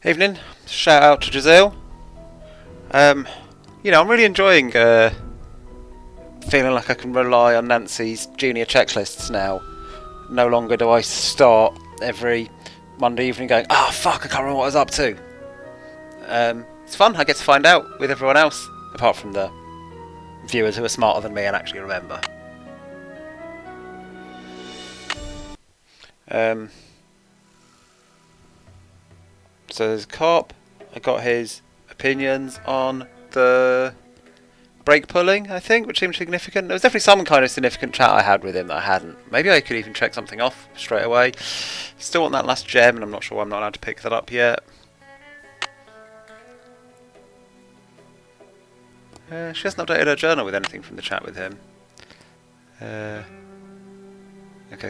Evening. Shout out to Giselle. I'm really enjoying feeling like I can rely on Nancy's junior checklists now. No longer do I start every Monday evening going, "Oh fuck, I can't remember what I was up to." It's fun. I get to find out with everyone else, apart from the viewers who are smarter than me and actually remember. So there's a cop. I got his opinions on the brake pulling, I think, which seemed significant. There was definitely some kind of significant chat I had with him that I hadn't. Maybe I could even check something off straight away. Still want that last gem, and I'm not sure why I'm not allowed to pick that up yet. She hasn't updated her journal with anything from the chat with him. Okay,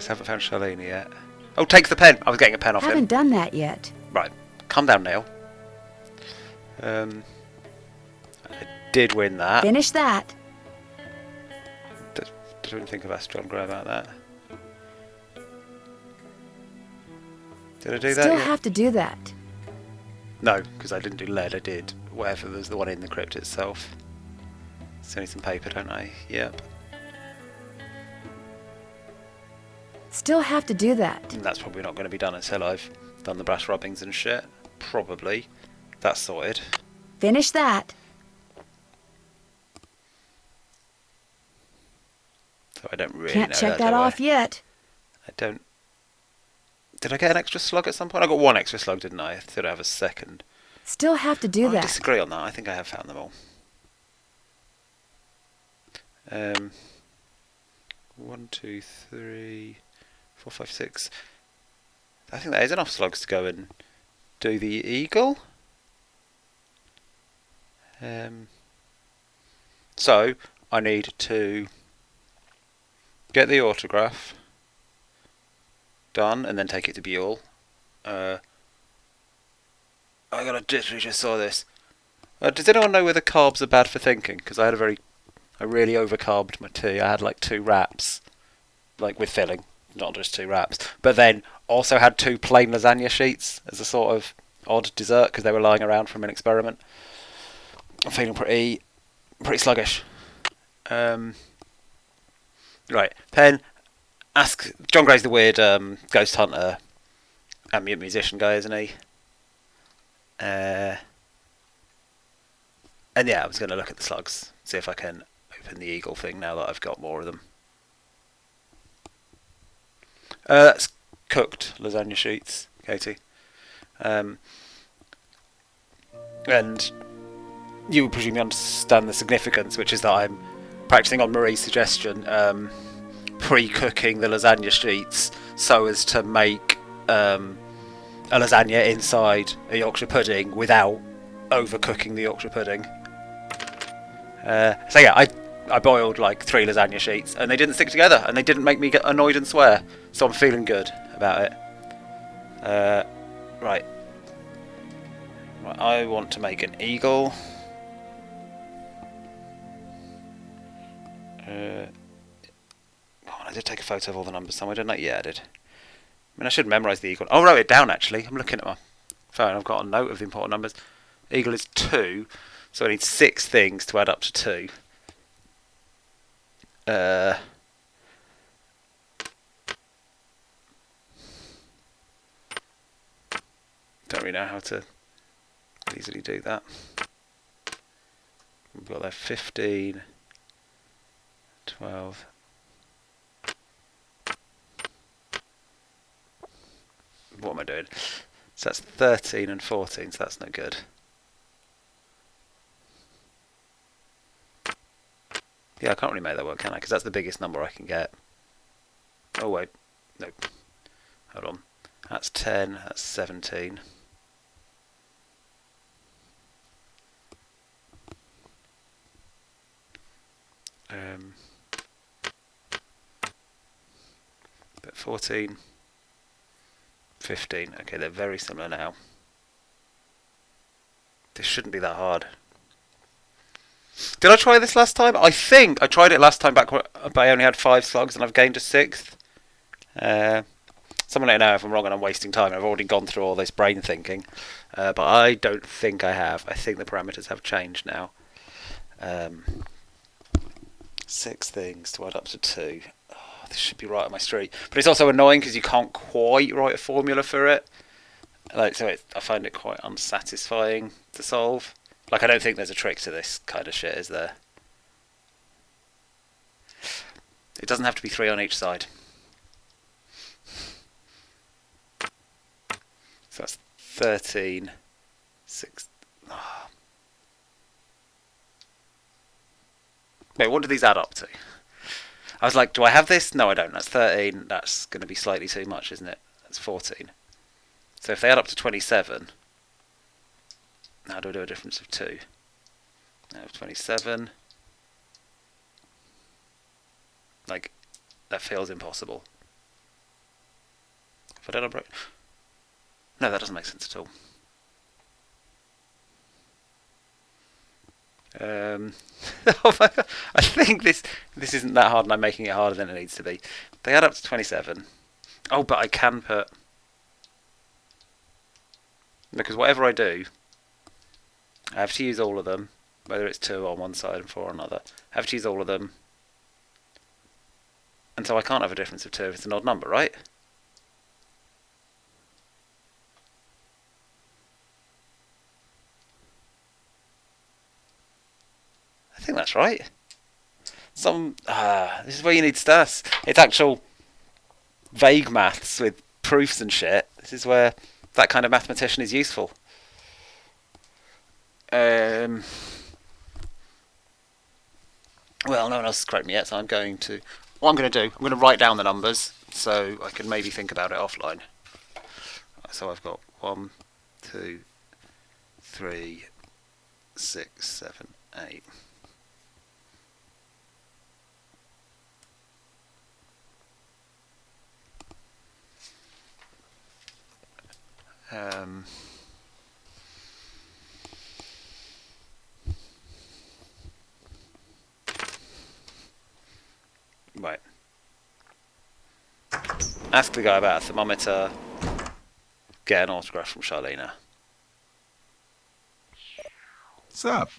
so I haven't found Charlene yet. Oh, takes the pen. I was getting a pen off him. Haven't done that yet. Right, calm down, Neil. I did win that. Finish that. Didn't think of Ask John Gray about that. Did I do that? Still yet? have to do that. No, because I didn't do lead. I did whatever was the one in the crypt itself. Still need some paper, don't I? Yep. Still have to do that. And that's probably not going to be done until I've done the brass rubbings and shit. Probably. That's sorted. Finish that. So I don't really Can't know check that do off I? yet. I don't. Did I get an extra slug at some point? I got one extra slug, didn't I? I thought I have a second. Still have to do I that. disagree on that. I think I have found them all. 1, 2, 3, 4, 5, 6. I think that is enough slugs to go and do the eagle. So I need to get the autograph done and then take it to Buell. I literally just saw this. Does anyone know whether carbs are bad for thinking? Because I really overcarbed my tea. I had like 2 wraps, like with filling, not just 2 wraps. But then also had 2 plain lasagna sheets as a sort of odd dessert because they were lying around from an experiment. I'm feeling pretty sluggish. Right, pen. Ask John Gray's the weird ghost hunter, ambient musician guy, isn't he? And yeah, I was going to look at the slugs, see if I can open the eagle thing now that I've got more of them. That's cooked lasagna sheets, Katie. And you presumably understand the significance, which is that I'm practicing on Marie's suggestion, pre-cooking the lasagna sheets so as to make a lasagna inside a Yorkshire pudding without overcooking the Yorkshire pudding. So yeah, I boiled like 3 lasagna sheets and they didn't stick together and they didn't make me get annoyed and swear, so I'm feeling good about it. Right, I want to make an eagle. I did take a photo of all the numbers somewhere, didn't I? Yeah, I did. I mean, I should memorise the eagle. I wrote it down actually. I'm looking at my phone. I've got a note of the important numbers. Eagle is 2, so I need 6 things to add up to 2. Don't really know how to easily do that. We've got there 15, 12. What am I doing? So that's 13 and 14, so that's no good. Yeah, I can't really make that work, can I? Because that's the biggest number I can get. Oh, wait. Nope. Hold on. That's 10, that's 17. But 14, 15. Okay, they're very similar now. This shouldn't be that hard. Did I try this last time? I think I tried it last time back, but I only had 5 slugs and I've gained a 6th. Someone let me know if I'm wrong and I'm wasting time. I've already gone through all this brain thinking, but I don't think I have. I think the parameters have changed now. 6 things to add up to 2. Oh, this should be right on my street. But it's also annoying because you can't quite write a formula for it. I find it quite unsatisfying to solve. Like, I don't think there's a trick to this kind of shit, is there? It doesn't have to be 3 on each side. So that's 13. 6. Oh. Wait, what do these add up to? I was like, do I have this? No, I don't. That's 13. That's going to be slightly too much, isn't it? That's 14. So if they add up to 27, how do I do a difference of 2? I have 27. Like, that feels impossible. If I don't break... No, that doesn't make sense at all. Oh my God. I think this isn't that hard and I'm making it harder than it needs to be. They add up to 27. Oh, but I can put... Because whatever I do, I have to use all of them, whether it's 2 on one side and 4 on another. I have to use all of them. And so I can't have a difference of 2 if it's an odd number, right? I think that's right. This is where you need stats. It's actual vague maths with proofs and shit. This is where that kind of mathematician is useful. Well, no one else has corrected me yet, so I'm going to... What I'm going to do, I'm going to write down the numbers so I can maybe think about it offline. So I've got 1, 2, 3, 6, 7, 8. Right. Ask the guy about a thermometer. Get an autograph from Charlena. What's up?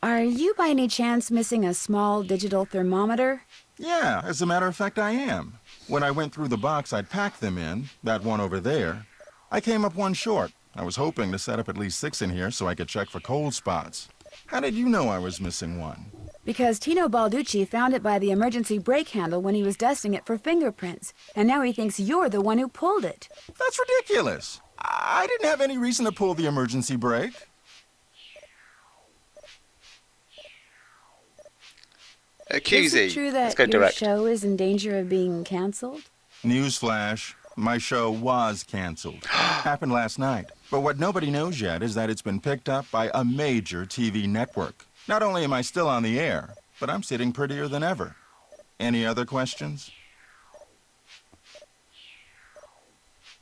Are you by any chance missing a small digital thermometer? Yeah, as a matter of fact, I am. When I went through the box I'd packed them in, that one over there, I came up one short. I was hoping to set up at least 6 in here so I could check for cold spots. How did you know I was missing one? Because Tino Balducci found it by the emergency brake handle when he was dusting it for fingerprints, and now he thinks you're the one who pulled it. That's ridiculous. I didn't have any reason to pull the emergency brake. Is it true Let's that go your direct. show is in danger of being cancelled? Newsflash, my show was canceled. Happened last night. But what nobody knows yet is that it's been picked up by a major TV network. Not only am I still on the air, but I'm sitting prettier than ever. Any other questions?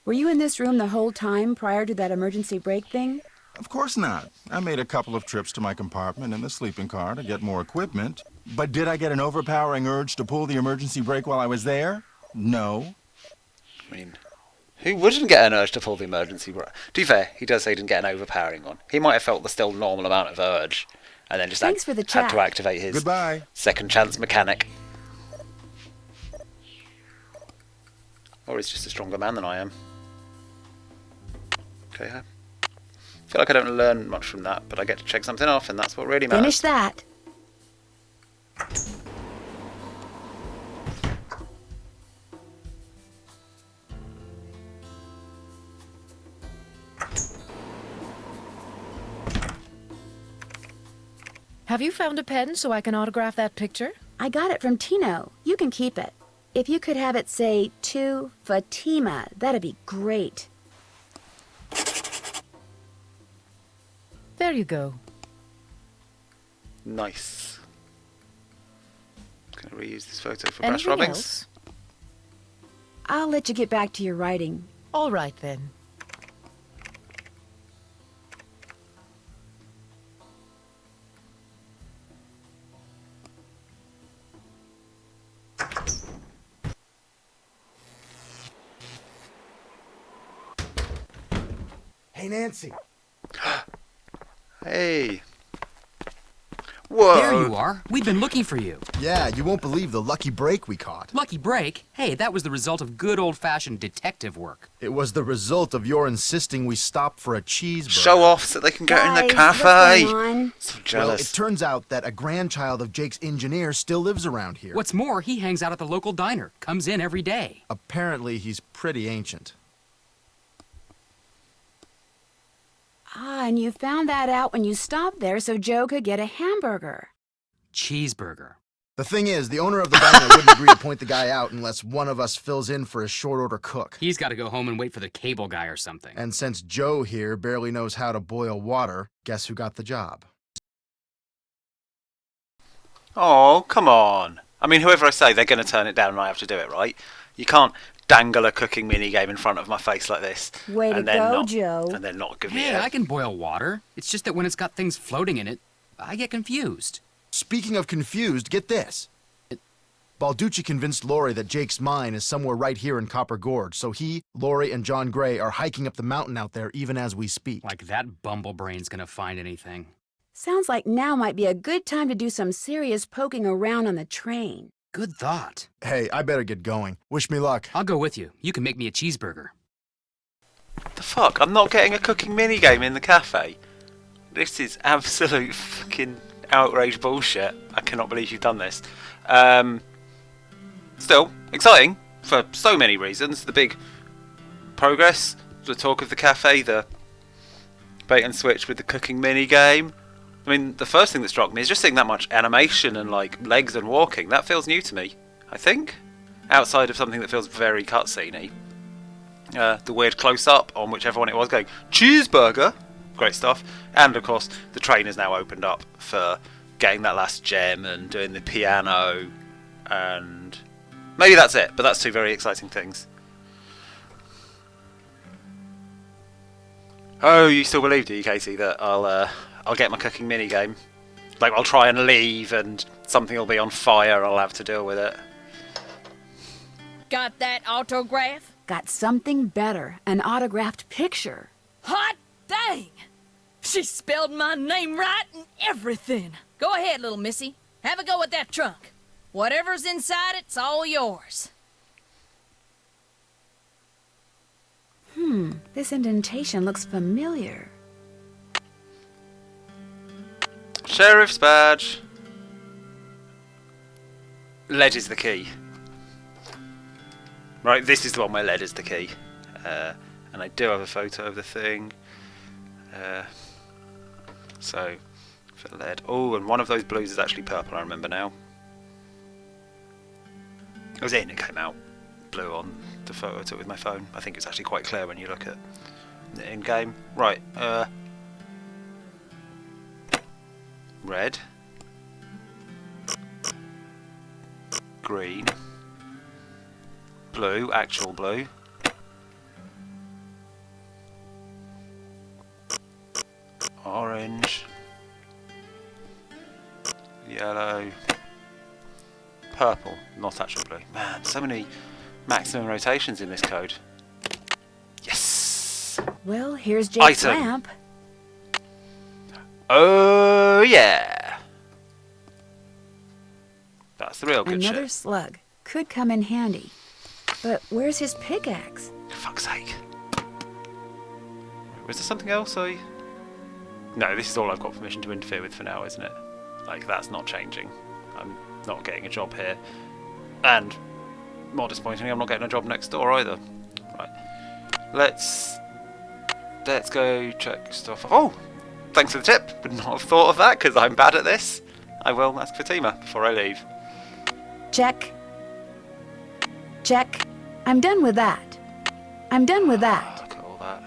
Were you in this room the whole time prior to that emergency brake thing? Of course not. I made a couple of trips to my compartment in the sleeping car to get more equipment. But did I get an overpowering urge to pull the emergency brake while I was there? No. I mean, who wouldn't get an urge to pull the emergency brake? To be fair, he does say he didn't get an overpowering one. He might have felt the still normal amount of urge, and then just Thanks for the had chat. to activate his Goodbye. second chance mechanic. Or he's just a stronger man than I am. Okay, I feel like I don't learn much from that, but I get to check something off, and that's what really matters. Finish that. Have you found a pen so I can autograph that picture? I got it from Tino. You can keep it. If you could have it say, to Fatima, that'd be great. There you go. Nice. Gonna reuse this photo for Brass Anything Robbings. else? I'll let you get back to your writing. All right, then. Hey, Nancy. Hey. Whoa. There you are. We've been looking for you. Yeah, you won't believe the lucky break we caught. Lucky break? Hey, that was the result of good old-fashioned detective work. It was the result of your insisting we stop for a cheeseburger. Show off so they can get in the Guys, cafe. what's going on? So Well, jealous. it turns out that a grandchild of Jake's engineer still lives around here. What's more, he hangs out at the local diner. Comes in every day. Apparently, he's pretty ancient. Ah, and you found that out when you stopped there so Joe could get a hamburger. Cheeseburger. The thing is, the owner of the diner wouldn't agree to point the guy out unless one of us fills in for a short-order cook. He's got to go home and wait for the cable guy or something. And since Joe here barely knows how to boil water, guess who got the job? Oh, come on. I mean, whoever I say, they're going to turn it down and I have to do it, right? You can't dangle a cooking minigame in front of my face like this. Way to and then go, not, Joe. And then not give me Hey, a... I can boil water. It's just that when it's got things floating in it, I get confused. Speaking of confused, get this. Balducci convinced Lori that Jake's mine is somewhere right here in Copper Gorge, so he, Lori, and John Gray are hiking up the mountain out there even as we speak. Like that bumblebrain's gonna find anything. Sounds like now might be a good time to do some serious poking around on the train. Good thought. Hey, I better get going. Wish me luck. I'll go with you. You can make me a cheeseburger. The fuck? I'm not getting a cooking minigame in the cafe. This is absolute fucking outrage bullshit. I cannot believe you've done this. Still, exciting for so many reasons. The big progress, the talk of the cafe, the bait and switch with the cooking minigame. I mean, the first thing that struck me is just seeing that much animation and like legs and walking. That feels new to me, I think. Outside of something that feels very cutscene-y. The weird close-up on whichever one it was going, cheeseburger! Great stuff. And of course, the train is now opened up for getting that last gem and doing the piano. And maybe that's it, but that's two very exciting things. Oh, you still believe, do you, Katie, that I'll get my cooking minigame? Like, I'll try and leave and something will be on fire and I'll have to deal with it. Got that autograph? Got something better, an autographed picture. Hot dang! She spelled my name right and everything. Go ahead, little missy. Have a go at that trunk. Whatever's inside it's all yours. This indentation looks familiar. Sheriff's badge. Lead is the key. Right, this is the one where lead is the key. And I do have a photo of the thing. So, for lead. Oh, and one of those blues is actually purple, I remember now. It was in, it came out blue on the photo I took with my phone. I think it's actually quite clear when you look at the in-game. Right, red. Green. Blue, actual blue. Orange. Yellow. Purple, not actual blue. Man, so many maximum rotations in this code. Yes! Well, here's Jake's Item. lamp. Oh, yeah! That's the real good Another shit. slug. Could come in handy. But where's his pickaxe? For fuck's sake. Was there something else I... No, this is all I've got permission to interfere with for now, isn't it? Like, that's not changing. I'm not getting a job here. And, more disappointingly, I'm not getting a job next door either. Right. Let's go check stuff. Oh! Thanks for the tip. Would not have thought of that, because I'm bad at this. I will ask Fatima before I leave. Check. Check. I'm done with that. I'm done with that. Look at all that.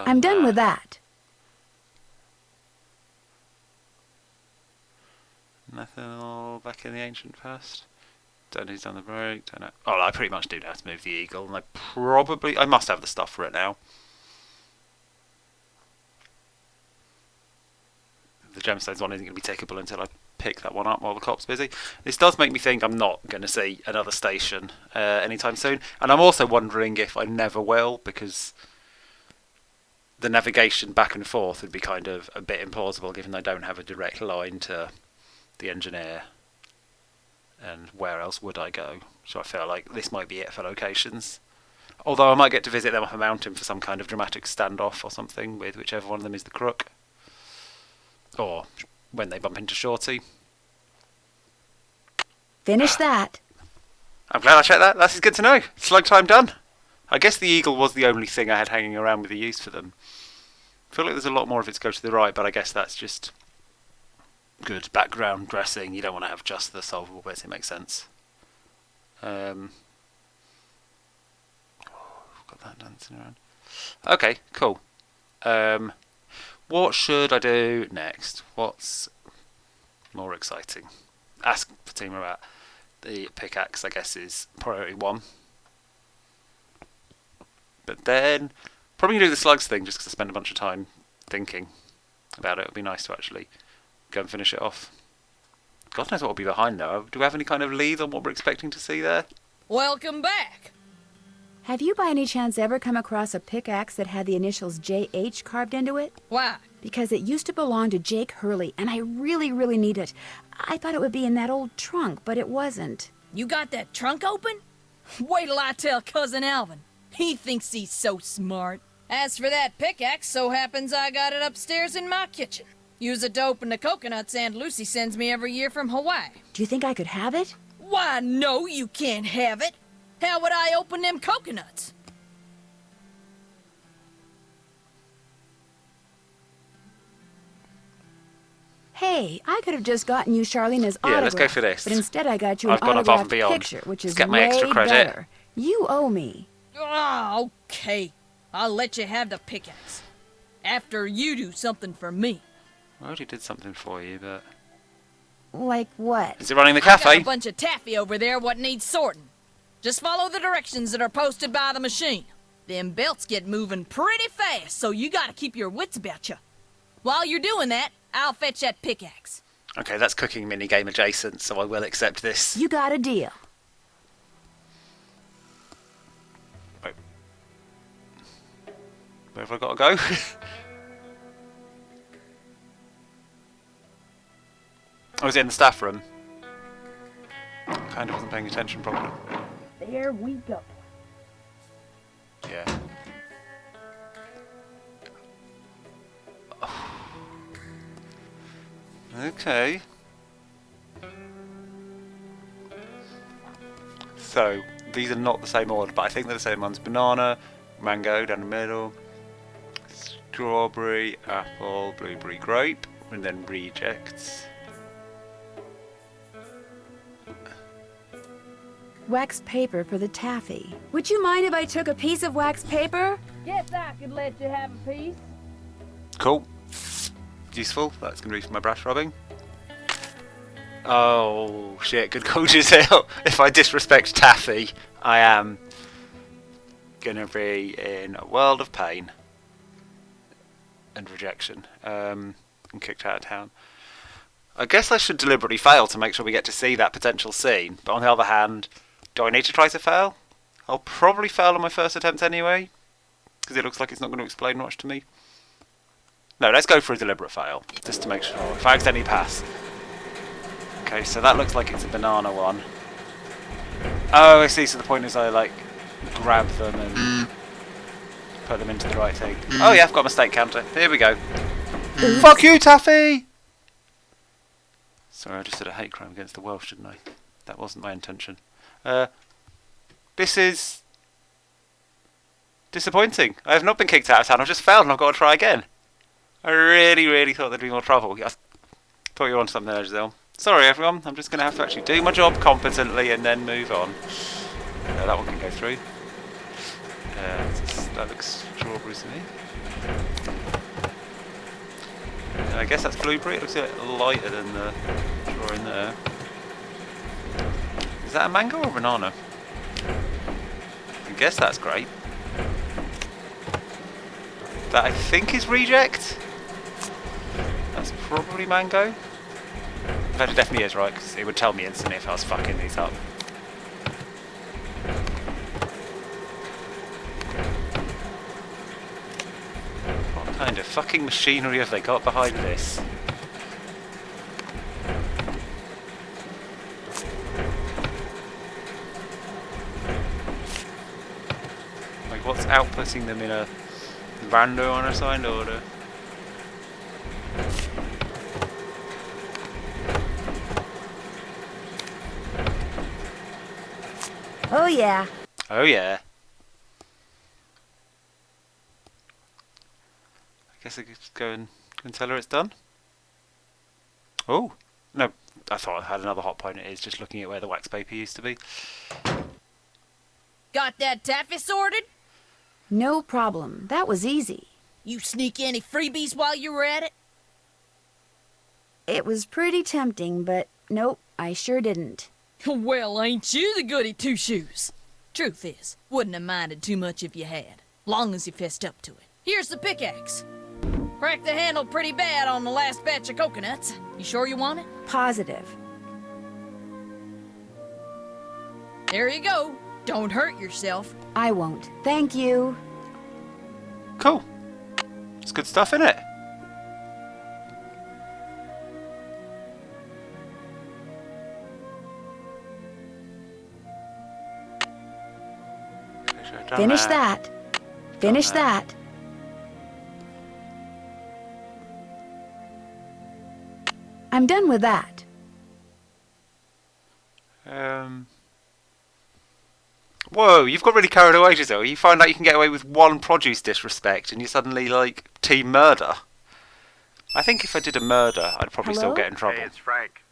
I'm done with that. Nothing all back in the ancient past. Don't know who's done the break. Don't know. Oh, I pretty much do know how to move the eagle, and I must have the stuff for it now. The gemstones one isn't going to be takeable until I pick that one up while the cop's busy. This does make me think I'm not going to see another station anytime soon. And I'm also wondering if I never will, because the navigation back and forth would be kind of a bit implausible given I don't have a direct line to the engineer. And where else would I go? So I feel like this might be it for locations. Although I might get to visit them up a mountain for some kind of dramatic standoff or something with whichever one of them is the crook. Or when they bump into Shorty. Finish that. I'm glad I checked that. That's good to know. Slug time done. I guess the eagle was the only thing I had hanging around with a use for them. I feel like there's a lot more of it to go to the right, but I guess that's just good background dressing. You don't want to have just the solvable bits. It makes sense. Got that dancing around. Okay, cool. What should I do next? What's more exciting? Ask Fatima about the pickaxe, I guess, is priority 1. But then, probably do the slugs thing just because I spend a bunch of time thinking about it. It would be nice to actually go and finish it off. God knows what will be behind though. Do we have any kind of lead on what we're expecting to see there? Welcome back. Have you by any chance ever come across a pickaxe that had the initials JH carved into it? Why? Because it used to belong to Jake Hurley, and I really, really need it. I thought it would be in that old trunk, but it wasn't. You got that trunk open? Wait till I tell Cousin Alvin. He thinks he's so smart. As for that pickaxe, so happens I got it upstairs in my kitchen. Use it to open the coconuts Aunt Lucy sends me every year from Hawaii. Do you think I could have it? Why, no, you can't have it. How would I open them coconuts? Hey, I could have just gotten you Charlena's Yeah, autograph. let's go for this. But instead I got you an I've gone above and autographed beyond. picture, which Let's is get my extra way credit. better. You owe me. Oh, okay. I'll let you have the pickaxe. After you do something for me. I already did something for you, but... Like what? Is it running the I got cafe? a bunch of taffy over there what needs sorting. Just follow the directions that are posted by the machine. Them belts get moving pretty fast, so you gotta keep your wits about you. While you're doing that, I'll fetch that pickaxe. Okay, that's cooking minigame adjacent, so I will accept this. You got a deal. Wait. Where have I got to go? I was in the staff room. Kind of wasn't paying attention properly. There we go. Yeah. Okay. So, these are not the same order, but I think they're the same ones. Banana, mango down the middle, strawberry, apple, blueberry, grape, and then rejects. Wax paper for the taffy. Would you mind if I took a piece of wax paper? Guess I could let you have a piece. Cool. Useful. That's going to be for my brush rubbing. Oh, shit. Good call, Giselle. If I disrespect taffy, I am going to be in a world of pain and rejection. And kicked out of town. I guess I should deliberately fail to make sure we get to see that potential scene. But on the other hand, do I need to try to fail? I'll probably fail on my first attempt anyway, because it looks like it's not going to explain much to me. No, let's go for a deliberate fail, just to make sure. If I accidentally pass. Okay, so that looks like it's a banana one. Oh, I see, so the point is I, like, grab them and put them into the right thing. Oh yeah, I've got a mistake counter. Here we go. Fuck you, Taffy! Sorry, I just did a hate crime against the Welsh, didn't I? That wasn't my intention. This is disappointing. I have not been kicked out of town, I've just failed and I've got to try again. I really, really thought there'd be more trouble. I thought you were on something there, Giselle. Sorry everyone, I'm just going to have to actually do my job competently and then move on. That one can go through. That looks strawberry to me. I guess that's blueberry, it looks a bit lighter than the drawing there. Is that a mango or a banana? I guess that's great. That I think is reject. That's probably mango. That definitely is right, because it would tell me instantly if I was fucking these up. What kind of fucking machinery have they got behind this? Like, what's outputting them in a random unassigned order? Oh, yeah. Oh yeah. I guess I could just go and tell her it's done. Oh! No, I thought I had another hot point. It is just looking at where the wax paper used to be. Got that taffy sorted? No problem. That was easy. You sneak any freebies while you were at it? It was pretty tempting, but nope, I sure didn't. Well, ain't you the goody two-shoes? Truth is, wouldn't have minded too much if you had, long as you fessed up to it. Here's the pickaxe. Cracked the handle pretty bad on the last batch of coconuts. You sure you want it? Positive. There you go. Don't hurt yourself. I won't. Thank you. Cool. It's good stuff, isn't it? Finish that. Finish that. I'm done with that. Whoa, you've got really carried away, Giselle. You find out you can get away with one produce disrespect and you're suddenly, like, team murder. I think if I did a murder, I'd probably still Hello? get in trouble. Hey, it's Frank.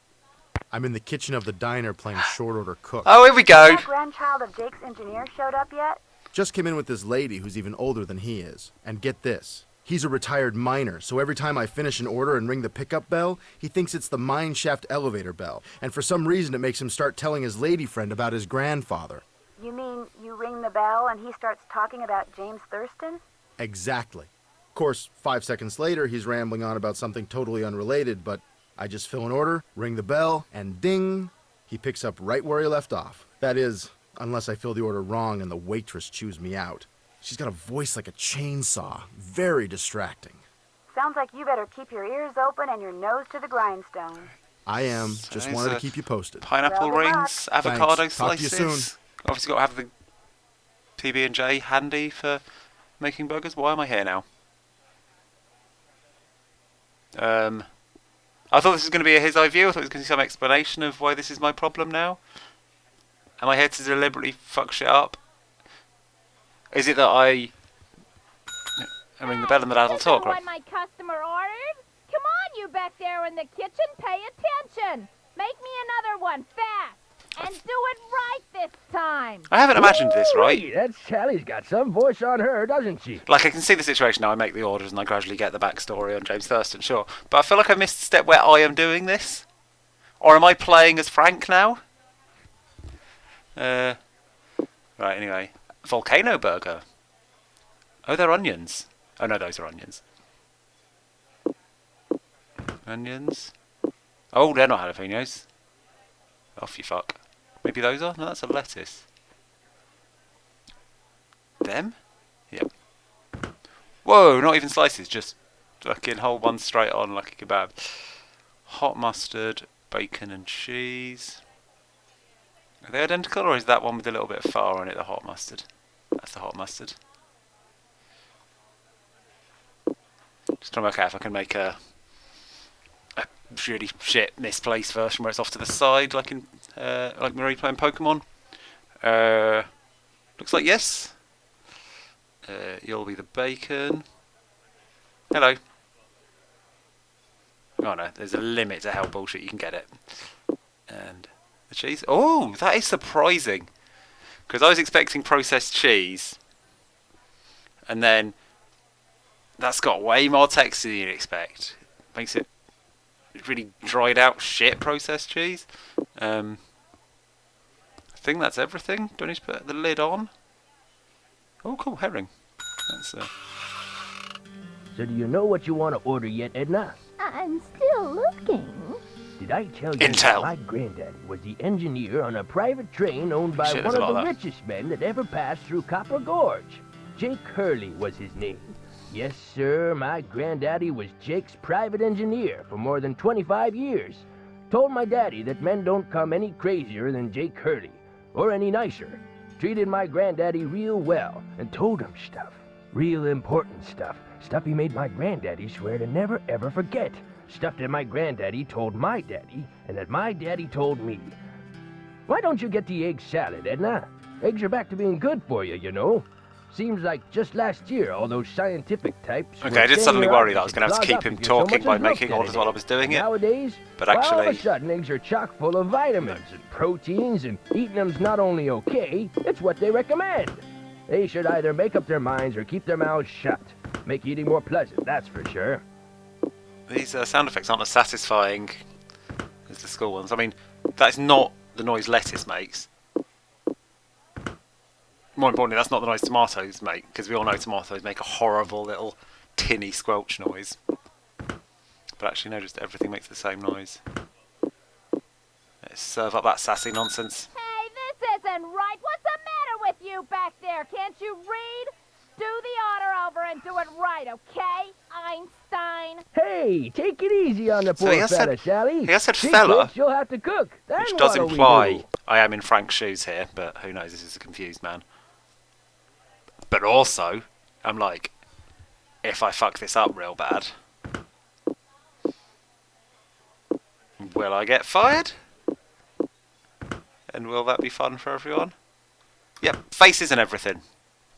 I'm in the kitchen of the diner playing short order cook. Oh, here we go. grandchild of Jake's engineer showed up yet? Just came in with this lady who's even older than he is. And get this. He's a retired miner, so every time I finish an order and ring the pickup bell, he thinks it's the mine shaft elevator bell. And for some reason it makes him start telling his lady friend about his grandfather. You mean you ring the bell and he starts talking about James Thurston? Exactly. Of course, 5 seconds later, he's rambling on about something totally unrelated, but I just fill an order, ring the bell, and ding, he picks up right where he left off. That is, unless I fill the order wrong and the waitress chews me out. She's got a voice like a chainsaw. Very distracting. Sounds like you better keep your ears open and your nose to the grindstone. I am. So Just there's wanted to a keep you posted. Pineapple Well, good luck. rings, avocado Thanks. Talk to you slices. soon. Obviously got to have the PB&J handy for making burgers. Why am I here now? I thought this was going to be a his eye view. I thought it was going to be some explanation of why this is my problem now. Am I here to deliberately fuck shit up? Is it that I ring the bell and the dad will talk, right? What my customer ordered? Come on, you back there in the kitchen, pay attention. Make me another one, fast. And do it right this time. I haven't imagined this, right? Ooh-wee, that Sally's got some voice on her, doesn't she? Like, I can see the situation now. I make the orders and I gradually get the backstory on James Thurston, sure. But I feel like I missed a step where I am doing this. Or am I playing as Frank now? Right, anyway. Volcano burger. Oh, they're onions. Oh, no, those are onions. Onions. Oh, they're not jalapenos. Off you fuck. Maybe those are? No, that's a lettuce. Them? Yep. Whoa, not even slices, just fucking whole one straight on like a kebab. Hot mustard, bacon and cheese. Are they identical, or is that one with a little bit of far on it the hot mustard? That's the hot mustard. Just trying to work out if I can make a really shit misplaced version where it's off to the side, like in like Marie playing Pokemon. Looks like yes. You'll be the bacon. Hello. Oh no, there's a limit to how bullshit you can get it. And the cheese. Oh, that is surprising. Because I was expecting processed cheese. And then that's got way more texture than you'd expect. Makes it really dried out shit processed cheese. I think that's everything. Do I need to put the lid on? Oh, cool, herring. That's So do you know what you want to order yet, Edna? I'm still looking. Did I tell you Intel. that my granddaddy was the engineer on a private train owned by Shit, one there's a of lot the of that. richest men that ever passed through Copper Gorge? Jake Hurley was his name. Yes, sir, my granddaddy was Jake's private engineer for more than 25 years. Told my daddy that men don't come any crazier than Jake Hurley, or any nicer. Treated my granddaddy real well and told him stuff. Real important stuff. Stuff he made my granddaddy swear to never ever forget. Stuff that my granddaddy told my daddy, and that my daddy told me. Why don't you get the egg salad, Edna? Eggs are back to being good for you, you know. Seems like just last year all those scientific types. Okay, I did suddenly worry that I was going to have to keep him talking by making all orders while I was doing it. Nowadays, But well, all of actually- a sudden eggs are chock full of vitamins and proteins, and eating them's not only okay, it's what they recommend. They should either make up their minds or keep their mouths shut. Make eating more pleasant, that's for sure. These sound effects aren't as satisfying as the school ones. I mean, that's not the noise lettuce makes. More importantly, that's not the noise tomatoes make, because we all know tomatoes make a horrible little tinny squelch noise. But actually, no, just everything makes the same noise. Let's serve up that sassy nonsense. Hey, this isn't right. What's the matter with you back there? Can't you read? Do the order over and do it right, okay, Einstein? Hey, take it easy on the So poor he has fella, said- Sally. he has said She fella, quits, you'll have to cook. Then Which does what'll we imply do? I am in Frank's shoes here, but who knows, this is a confused man. But also, I'm like, if I fuck this up real bad, will I get fired? And will that be fun for everyone? Yep, faces and everything.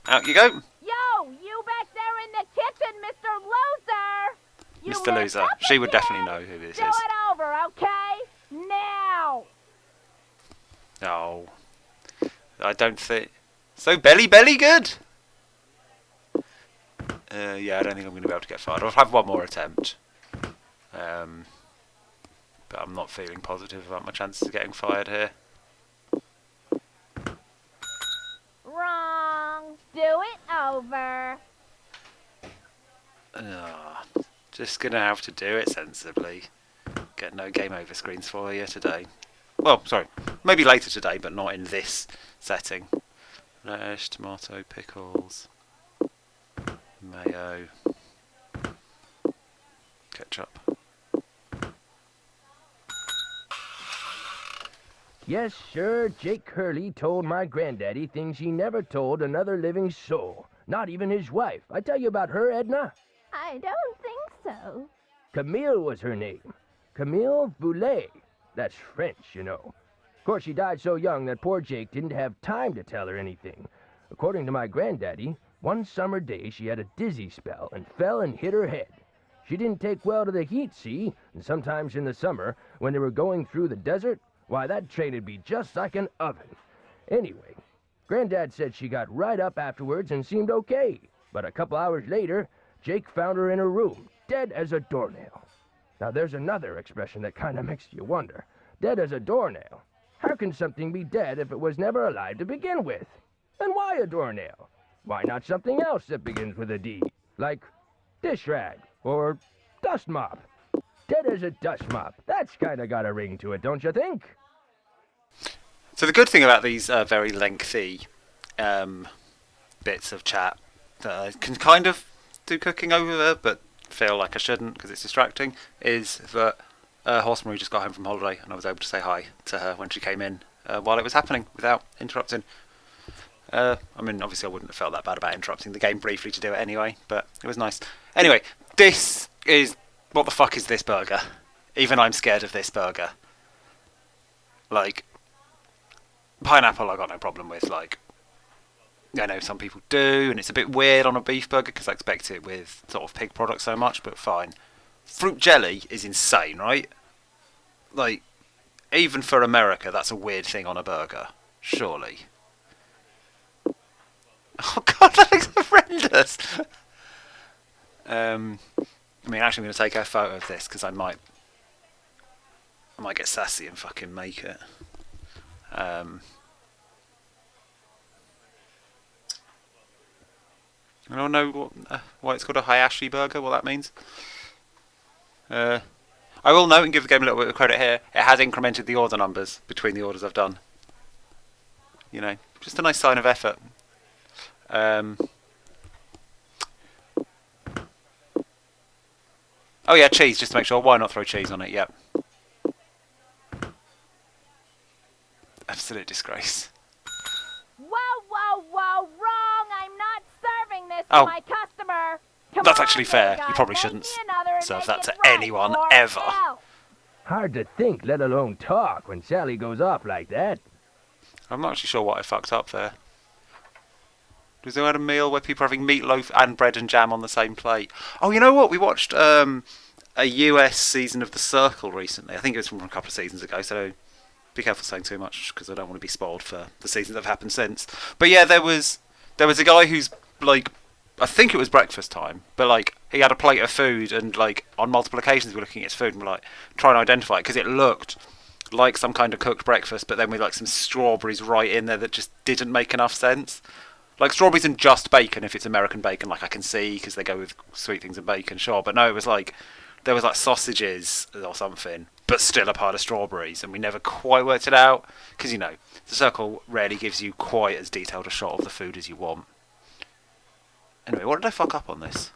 Out you go, Yo, you back there in the kitchen, Mr. Loser! You Mr. messed Loser. up She would again. definitely know who this Do is. it over, okay? Now! Oh, I don't think... So belly good? Yeah, I don't think I'm going to be able to get fired. I'll have one more attempt. But I'm not feeling positive about my chances of getting fired here. Wrong. Do it over. Just going to have to do it sensibly. Get no game over screens for you today. Well, sorry, maybe later today, but not in this setting. Lettuce, tomato, pickles, mayo, ketchup. Yes, sir, Jake Hurley told my granddaddy things he never told another living soul. Not even his wife. I tell you about her, Edna? I don't think so. Camille was her name. Camille Boulet. That's French, you know. Of course, she died so young that poor Jake didn't have time to tell her anything. According to my granddaddy, one summer day she had a dizzy spell and fell and hit her head. She didn't take well to the heat, see? And sometimes in the summer, when they were going through the desert, why, that train'd be just like an oven. Anyway, Granddad said she got right up afterwards and seemed okay. But a couple hours later, Jake found her in her room, dead as a doornail. Now, there's another expression that kind of makes you wonder. Dead as a doornail. How can something be dead if it was never alive to begin with? And why a doornail? Why not something else that begins with a D? Like dish rag or dust mop. Dead as a dust mop. That's kind of got a ring to it, don't you think? So the good thing about these very lengthy bits of chat that I can kind of do cooking over, but feel like I shouldn't because it's distracting, is that Horsemarie just got home from holiday and I was able to say hi to her when she came in while it was happening without interrupting. I mean, obviously I wouldn't have felt that bad about interrupting the game briefly to do it anyway, but it was nice. Anyway, this is... What the fuck is this burger? Even I'm scared of this burger. Like, pineapple I got no problem with, like, I know some people do, and it's a bit weird on a beef burger because I expect it with sort of pig products so much, but fine. Fruit jelly is insane, right? Like, even for America, that's a weird thing on a burger. Surely. Oh god, that looks horrendous! I mean, actually I'm going to take a photo of this because I might get sassy and fucking make it. I don't know why it's called a Hayashi burger, what that means. I I will note and give the game a little bit of credit here. It has incremented the order numbers between the orders I've done. You know, just a nice sign of effort. Oh yeah, cheese, just to make sure. Why not throw cheese on it? Yep. Absolute disgrace. Whoa, whoa, whoa, wrong! I'm not serving this Oh. to my customer! Come That's on, actually big fair. guy, You probably make shouldn't me another and serve make that it to right, anyone, or ever. else. Hard to think, let alone talk, when Sally goes off like that. I'm not actually sure what I fucked up there. Was there a meal where people are having meatloaf and bread and jam on the same plate? Oh, you know what? We watched a US season of The Circle recently. I think it was from a couple of seasons ago, so be careful saying too much because I don't want to be spoiled for the seasons that have happened since. But yeah, there was a guy who's like, I think it was breakfast time, but like he had a plate of food and like on multiple occasions we were looking at his food and we're like trying to identify it because it looked like some kind of cooked breakfast, but then with like some strawberries right in there that just didn't make enough sense. Like strawberries and just bacon if it's American bacon, like I can see because they go with sweet things and bacon, sure. But no, it was like there was like sausages or something, but still a pile of strawberries, and we never quite worked it out because you know The Circle rarely gives you quite as detailed a shot of the food as you want. Anyway, what did I fuck up on this?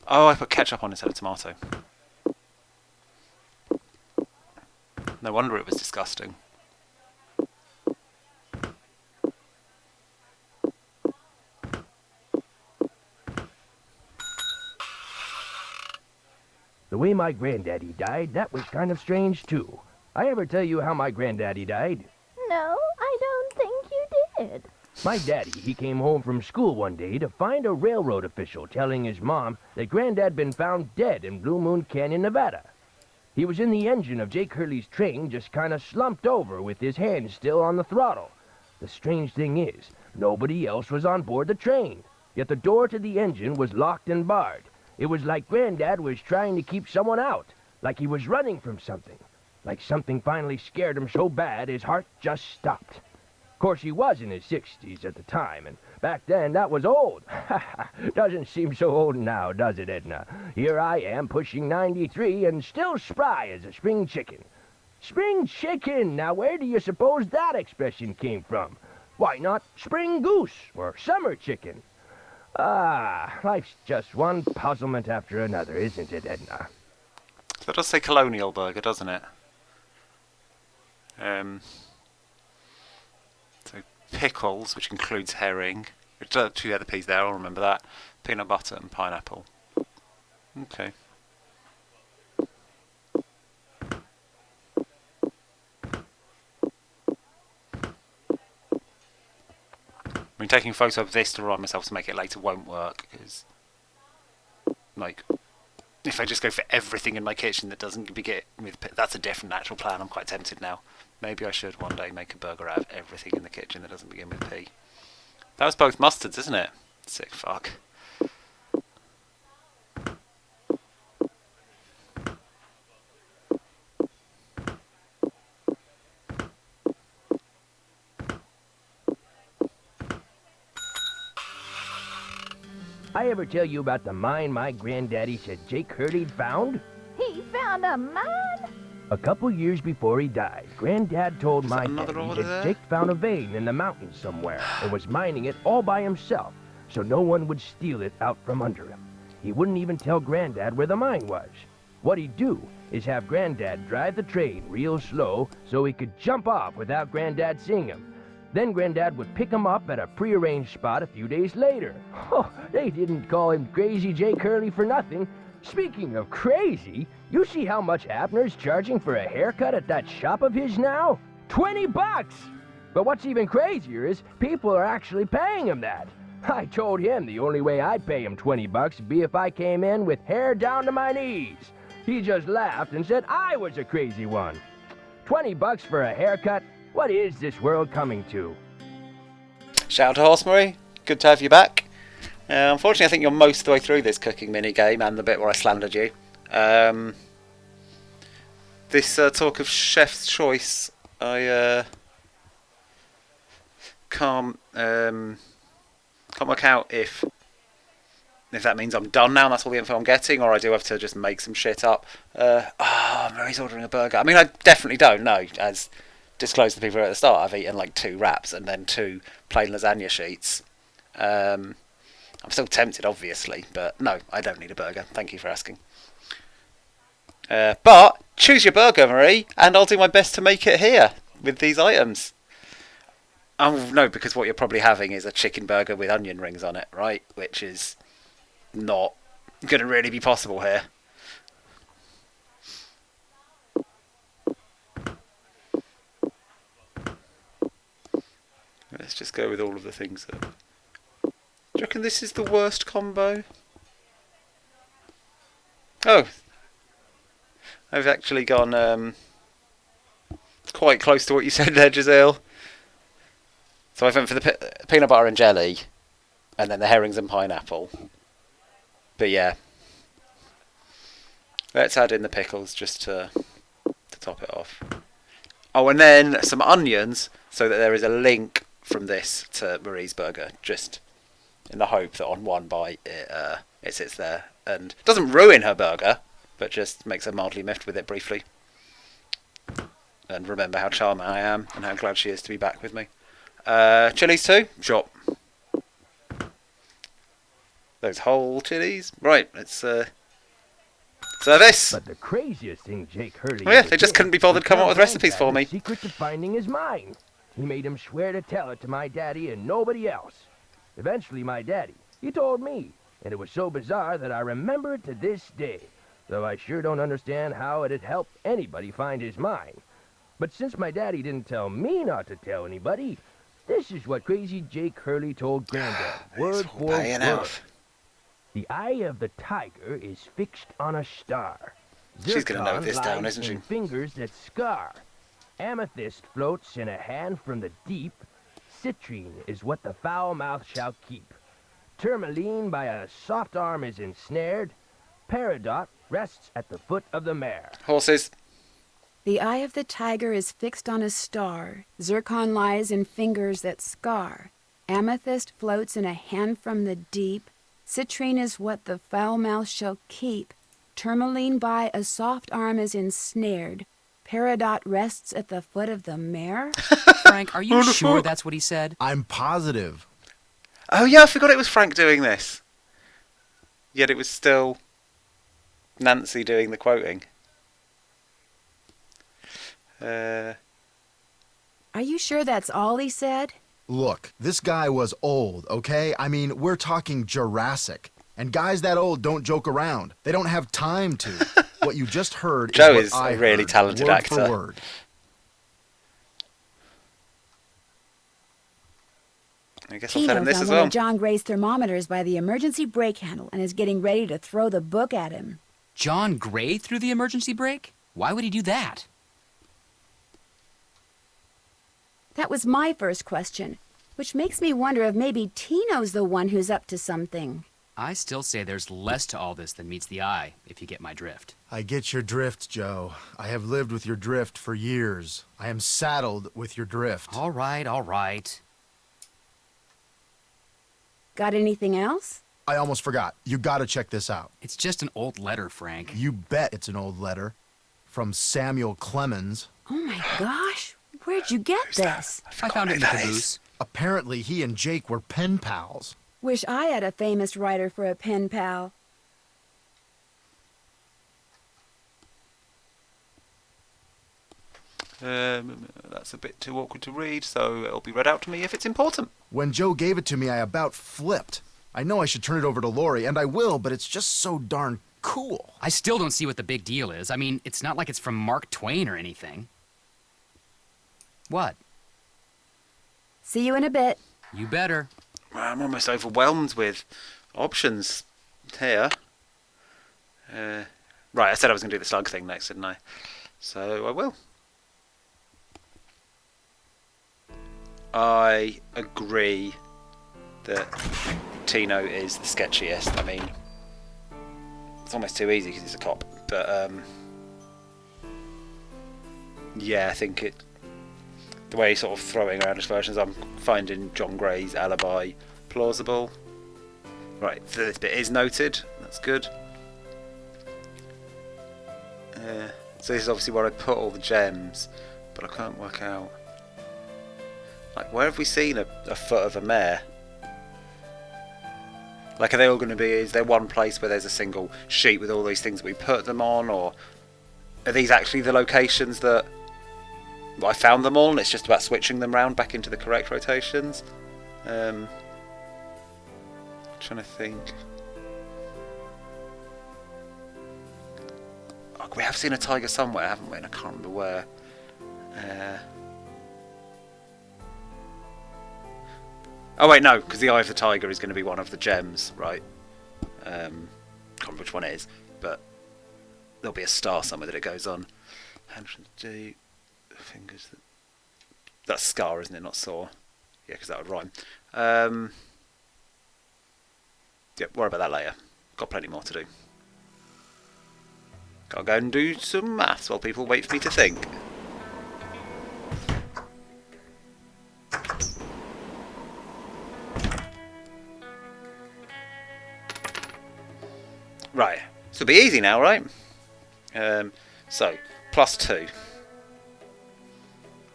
Oh, I put ketchup on instead of tomato. No wonder it was disgusting. The way my granddaddy died, that was kind of strange, too. I ever tell you how my granddaddy died? No, I don't think you did. My daddy, he came home from school one day to find a railroad official telling his mom that Granddad been found dead in Blue Moon Canyon, Nevada. He was in the engine of Jake Hurley's train, just kind of slumped over with his hands still on the throttle. The strange thing is, nobody else was on board the train, yet the door to the engine was locked and barred. It was like Granddad was trying to keep someone out, like he was running from something, like something finally scared him so bad his heart just stopped. Of course, he was in his 60s at the time, and back then that was old. Doesn't seem so old now, does it, Edna? Here I am, pushing 93, and still spry as a spring chicken. Spring chicken! Now where do you suppose that expression came from? Why not spring goose or summer chicken? Ah, life's just one puzzlement after another, isn't it, Edna? That does say colonial burger, doesn't it? So pickles, which includes herring. Two other peas there, I'll remember that. Peanut butter and pineapple. Okay. I mean, taking a photo of this to remind myself to make it later won't work, because, like, if I just go for everything in my kitchen that doesn't begin with that's a different actual plan. I'm quite tempted now. Maybe I should one day make a burger out of everything in the kitchen that doesn't begin with P. That was both mustards, isn't it? Sick fuck. I ever tell you about the mine my granddaddy said Jake Hurley'd found? He found a mine? A couple years before he died, Granddad told Is my that another daddy order that there? Jake found a vein in the mountains somewhere and was mining it all by himself, so no one would steal it out from under him. He wouldn't even tell Granddad where the mine was. What he'd do is have Granddad drive the train real slow so he could jump off without Granddad seeing him. Then Granddad would pick him up at a prearranged spot a few days later. Oh, they didn't call him Crazy Jake Hurley for nothing. Speaking of crazy, you see how much Abner's charging for a haircut at that shop of his now? $20! But what's even crazier is people are actually paying him that. I told him the only way I'd pay him $20 would be if I came in with hair down to my knees. He just laughed and said I was a crazy one. $20 for a haircut? What is this world coming to? Shout out to Horsemarie. Good to have you back. Unfortunately, I think you're most of the way through this cooking mini game and the bit where I slandered you. This talk of chef's choice, I can't work out if if that means I'm done now and that's all the info I'm getting, or I do have to just make some shit up. Marie's ordering a burger. I mean, I definitely don't know. As disclosed to people at the start, I've eaten like 2 wraps and then 2 plain lasagna sheets. I'm still tempted, obviously, but no, I don't need a burger. Thank you for asking. But choose your burger, Marie, and I'll do my best to make it here with these items. Oh no, because what you're probably having is a chicken burger with onion rings on it, right? Which is not going to really be possible here. Let's just go with all of the things that... Do you reckon this is the worst combo? Oh! I've actually gone quite close to what you said there, Giselle. So I went for the peanut butter and jelly, and then the herrings and pineapple. But yeah, let's add in the pickles just to top it off. Oh, and then some onions, so that there is a link from this to Marie's burger, just in the hope that on one bite it sits there and doesn't ruin her burger, but just makes her mildly miffed with it briefly. And remember how charming I am and how glad she is to be back with me. Chilies too? Sure. Those whole chilies? Right, let's service. But the craziest thing Jake Hurley... Oh yeah, they just couldn't be bothered to come up with recipes for me. The secret to finding is mine. He made him swear to tell it to my daddy and nobody else. Eventually my daddy, he told me, and it was so bizarre that I remember it to this day, though I sure don't understand how it'd help anybody find his mine. But since my daddy didn't tell me not to tell anybody, this is what crazy Jake Hurley told Granddad, word for word. The eye of the tiger is fixed on a star. She's gonna note this down, lies isn't she? in fingers that scar. Amethyst floats in a hand from the deep. Citrine is what the foul mouth shall keep. Tourmaline by a soft arm is ensnared. Peridot rests at the foot of the mare. Horses. The eye of the tiger is fixed on a star. Zircon lies in fingers that scar. Amethyst floats in a hand from the deep. Citrine is what the foul mouth shall keep. Tourmaline by a soft arm is ensnared. Peridot rests at the foot of the mare. Frank, are you sure that's what he said? I'm positive. Oh yeah, I forgot it was Frank doing this. Yet it was still Nancy doing the quoting. Are you sure that's all he said? Look, this guy was old, okay? I mean, we're talking Jurassic. And guys that old don't joke around. They don't have time to. What you just heard Joe is is what I a really heard, talented word actor. For word. I guess I'll tell him Tino this found as one well. of John Gray's thermometers by the emergency brake handle and is getting ready to throw the book at him. John Gray threw the emergency brake? Why would he do that? That was my first question, which makes me wonder if maybe Tino's the one who's up to something. I still say there's less to all this than meets the eye, if you get my drift. I get your drift, Joe. I have lived with your drift for years. I am saddled with your drift. All right, all right. Got anything else? I almost forgot. You gotta check this out. It's just an old letter, Frank. You bet it's an old letter. From Samuel Clemens. Oh my gosh, where'd you get this? I found it in the caboose. Apparently he and Jake were pen pals. Wish I had a famous writer for a pen pal. That's a bit too awkward to read, so it'll be read out to me if it's important. When Joe gave it to me, I about flipped. I know I should turn it over to Lori, and I will, but it's just so darn cool. I still don't see what the big deal is. I mean, it's not like it's from Mark Twain or anything. What? See you in a bit. You better. I'm almost overwhelmed with options here. Right, I said I was going to do the slug thing next, didn't I? So I will. I agree that Tino is the sketchiest. I mean, it's almost too easy because he's a cop. But yeah, I think the way he's sort of throwing around his versions, I'm finding John Gray's alibi plausible. Right, so this bit is noted. That's good. So this is obviously where I put all the gems, but I can't work out. Like, where have we seen a foot of a mare? Like, are they all going to be? Is there one place where there's a single sheet with all these things we put them on, or are these actually the locations that I found them all, and it's just about switching them round back into the correct rotations? Trying to think. Oh, we have seen a tiger somewhere, haven't we? And I can't remember where. Oh wait, no, because the Eye of the Tiger is going to be one of the gems, right? Can't remember which one it is, but there'll be a star somewhere that it goes on. D, fingers. That's Scar, isn't it? Not Saw. Yeah, because that would rhyme. Yep, worry about that later. Got plenty more to do. Gotta go and do some maths while people wait for me to think. Right, so it'll be easy now, right? So, +2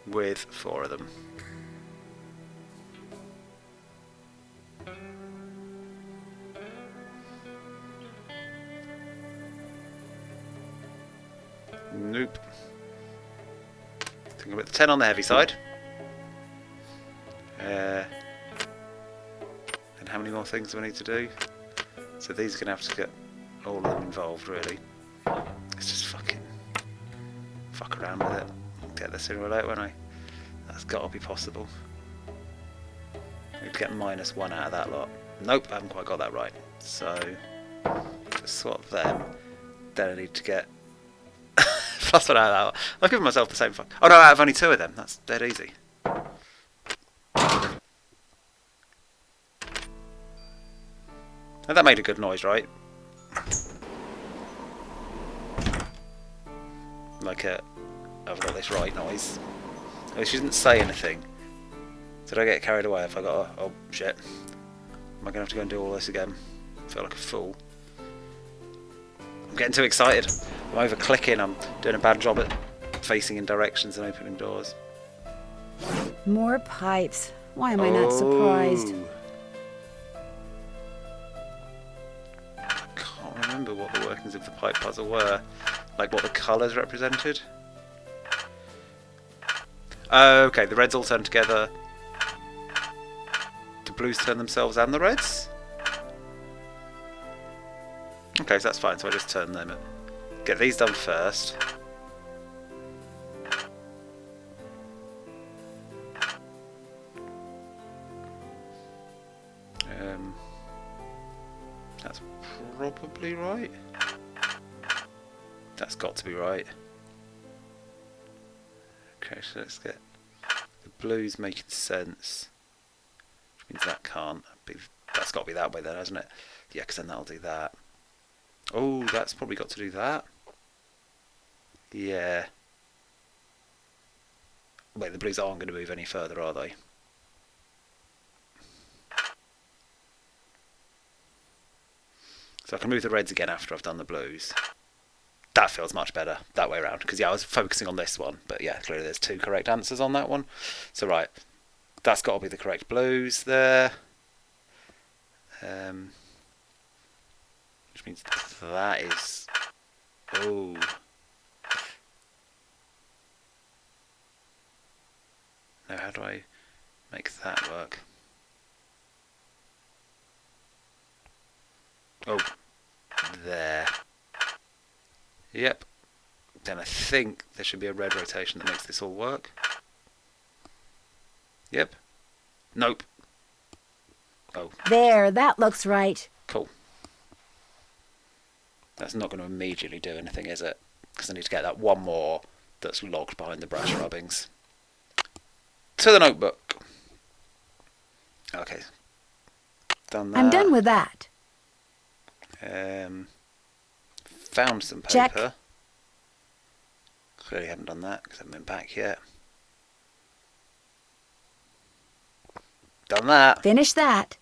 with 4 of them. Nope. Think about the 10 on the heavy side. And how many more things do I need to do? So these are going to have to get all of them involved, really. Let's just fuck around with it. I'll get this sooner or later, won't I? That's got to be possible. I need to get -1 out of that lot. Nope, I haven't quite got that right. So, just swap them. Then I need to get +1 out of that lot. I'll give myself the same fuck. Oh no, I have only 2 of them. That's dead easy. And that made a good noise, right? Like a I've got this right noise. Oh, she didn't say anything. Did I get carried away if I got oh shit. Am I going to have to go and do all this again? I feel like a fool. I'm getting too excited. I'm over clicking, I'm doing a bad job at facing in directions and opening doors. More pipes. Why am I not surprised? I can't remember what the workings of the pipe puzzle were. Like what the colours represented. Okay, the reds all turn together. The blues turn themselves and the reds? Okay, so that's fine, so I just turn them. Get these done first. That's probably right. That's got to be right. Okay, so let's get the blues making sense. Which means that can't be. That's got to be that way then, hasn't it? Yeah, because then that'll do that. Oh, that's probably got to do that. Yeah. Wait, the blues aren't going to move any further, are they? So I can move the reds again after I've done the blues. That feels much better that way around. Because, yeah, I was focusing on this one. But, yeah, clearly there's 2 correct answers on that one. So, right. That's got to be the correct blues there. Which means that is... Oh. Now, how do I make that work? Oh. There. Yep. Then I think there should be a red rotation that makes this all work. Yep. Nope. Oh. There, that looks right. Cool. That's not going to immediately do anything, is it? Because I need to get that one more that's logged behind the brush rubbings. To the notebook. Okay. Done that. I'm done with that. Found some paper. Check. Clearly haven't done that because I haven't been back yet. Done that. Finish that.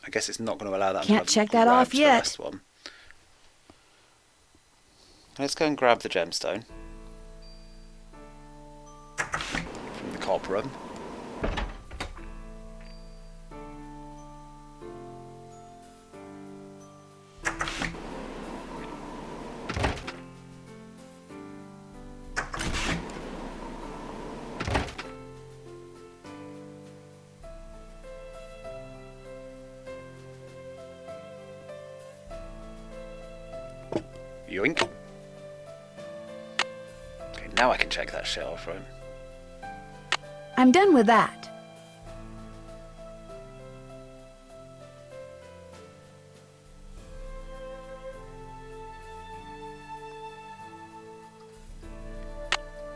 I guess it's not going to allow that. Can't until check I've that off grabbed the yet. last one. Let's go and grab the gemstone from the cob room. Yoink. Okay, now I can check that shit off, right? I'm done with that.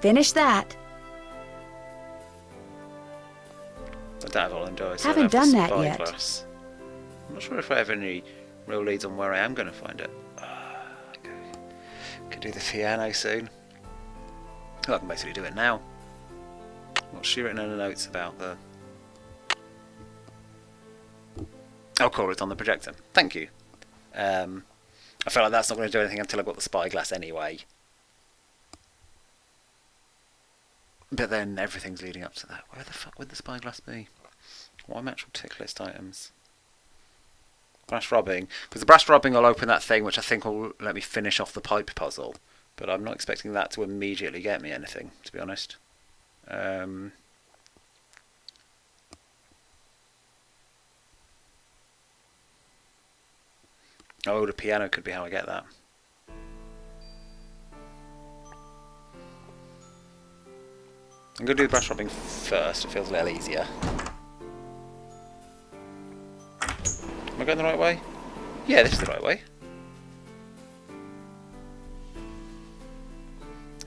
Finish that. I don't have all enjoy. So Haven't I have done the that yet. spyglass. I'm not sure if I have any real leads on where I am going to find it. Okay. Could do the piano soon. Well, I can basically do it now. What's she written in the notes about the... I'll call it on the projector. Thank you. I feel like that's not going to do anything until I've got the spyglass anyway. But then everything's leading up to that. Where the fuck would the spyglass be? What are my actual tick list items? Brass rubbing. Because the brass rubbing will open that thing which I think will let me finish off the pipe puzzle. But I'm not expecting that to immediately get me anything, to be honest. Oh, the piano could be how I get that. I'm going to do the brass rubbing first, it feels a little easier. Am I going the right way? Yeah, this is the right way.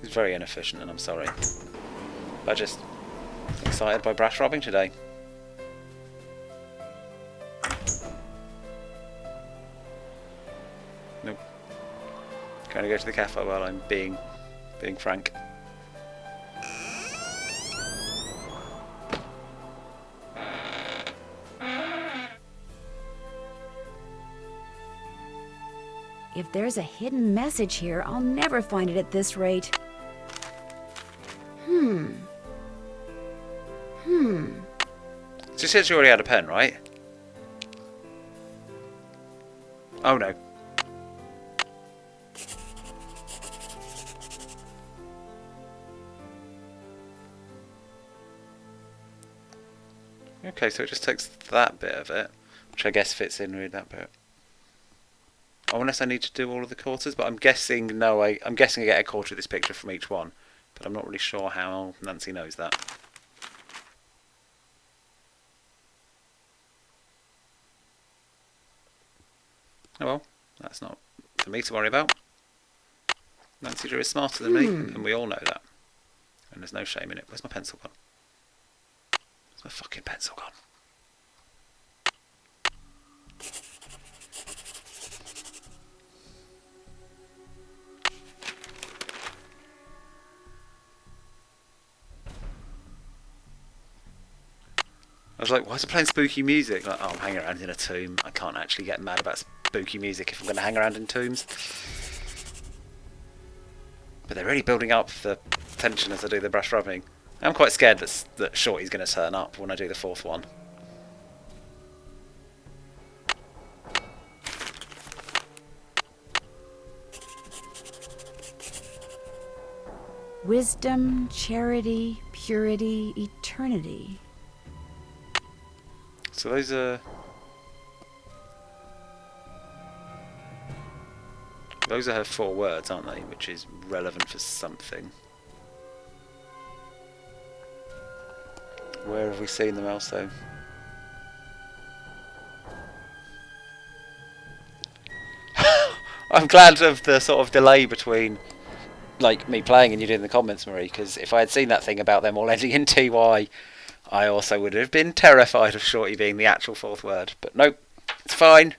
It's very inefficient and I'm sorry. But just excited by brass rubbing today. Nope. Going to go to the cafe while I'm being frank. If there's a hidden message here, I'll never find it at this rate. So you said you already had a pen, right? Oh no. Okay, so it just takes that bit of it, which I guess fits in with that bit. Oh, unless I need to do all of the quarters, but I'm guessing no. I'm guessing I get a quarter of this picture from each one, but I'm not really sure how Nancy knows that. Oh well, that's not for me to worry about. Nancy Drew is smarter than me, and we all know that. And there's no shame in it. Where's my pencil gone? Where's my fucking pencil gone? I was like, why is it playing spooky music? Like, oh, I'm hanging around in a tomb. I can't actually get mad about spooky music if I'm going to hang around in tombs. But they're really building up the tension as I do the brush rubbing. I'm quite scared that Shorty's going to turn up when I do the fourth one. Wisdom, charity, purity, eternity. So those are her 4 words, aren't they? Which is relevant for something. Where have we seen them else though? I'm glad of the sort of delay between like me playing and you doing the comments, Marie, because if I had seen that thing about them all ending in TY, I also would have been terrified of Shorty being the actual 4th word. But nope, it's fine.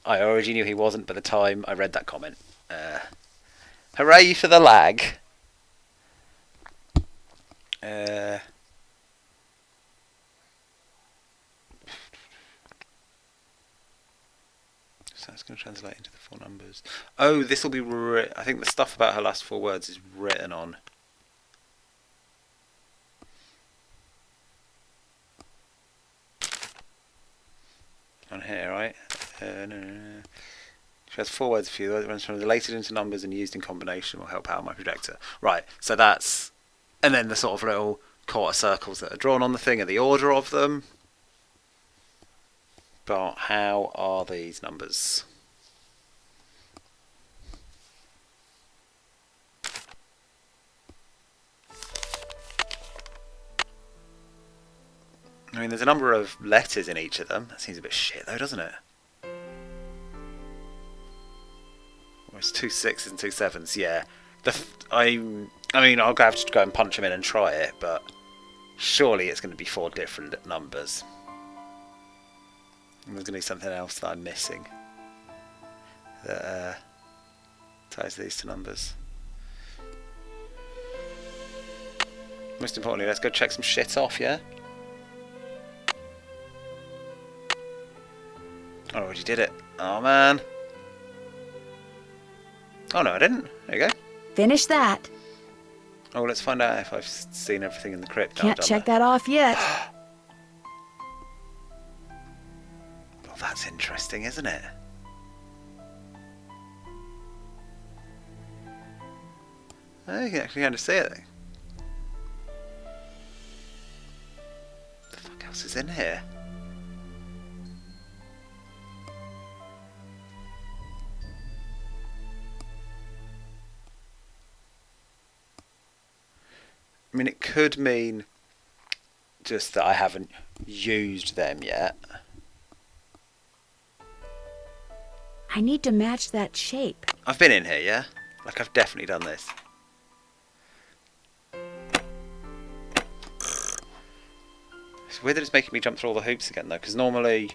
I already knew he wasn't by the time I read that comment. Hooray for the lag. So it's going to translate into the 4 numbers. Oh, this will be I think the stuff about her last 4 words is written on. On here, right? No. She has 4 words for you. When translated into numbers and used in combination will help out my projector. Right, so that's... And then the sort of little quarter circles that are drawn on the thing are the order of them. But how are these numbers? I mean, there's a number of letters in each of them. That seems a bit shit, though, doesn't it? Well, it's 2 6s and 2 7s, yeah. I mean, I'll have to go and punch them in and try it, but surely it's going to be 4 different numbers. And there's going to be something else that I'm missing that ties these to numbers. Most importantly, let's go check some shit off, yeah? Oh, I already did it. Oh, man. Oh, no, I didn't. There you go. Finish that. Oh, let's find out if I've seen everything in the crypt. Can't check that off yet. Well, that's interesting, isn't it? Oh, you can actually kind of see it. What the fuck else is in here? I mean, it could mean just that I haven't used them yet. I need to match that shape. I've been in here, yeah? Like, I've definitely done this. It's weird that it's making me jump through all the hoops again, though, because normally,